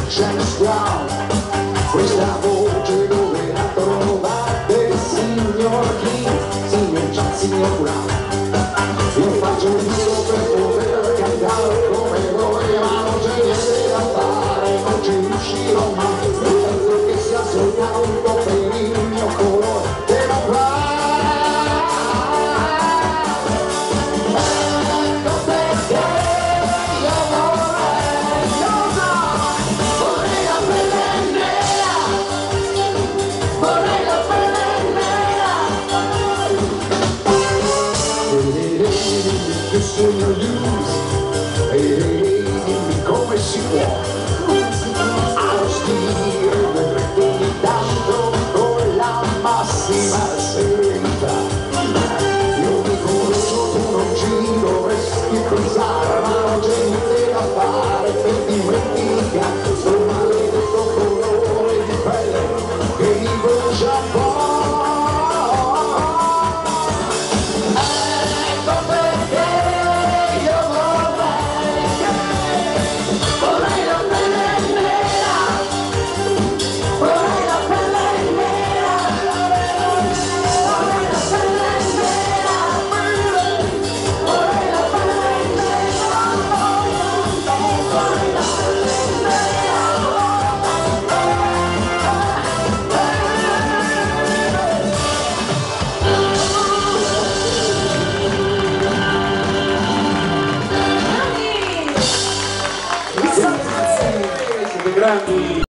James Brown. Questa voce dove la trovate, signor King, signor Jack, signor Brown? Io faccio tutto per poter cantare come voi, ma non c'è niente da fare, non ci riuscirò mai. Penso che sia soltanto per il mio colore della ecco perché io vorrei la pelle nera, vorrei la pelle nera. Che segno lose, dimmi come si può arrostire del retto di tanto con la massima serenità. Io mi conosco, tu non ci dovresti pensare, ma non c'è niente da fare per dimenticare questo maledetto colore di pelle che mi brucia un po'. Ecco perché io vorrei la pelle nera, vorrei la pelle nera, vorrei la pelle nera, vorrei la pelle nera, vorrei la pelle Siete grandi!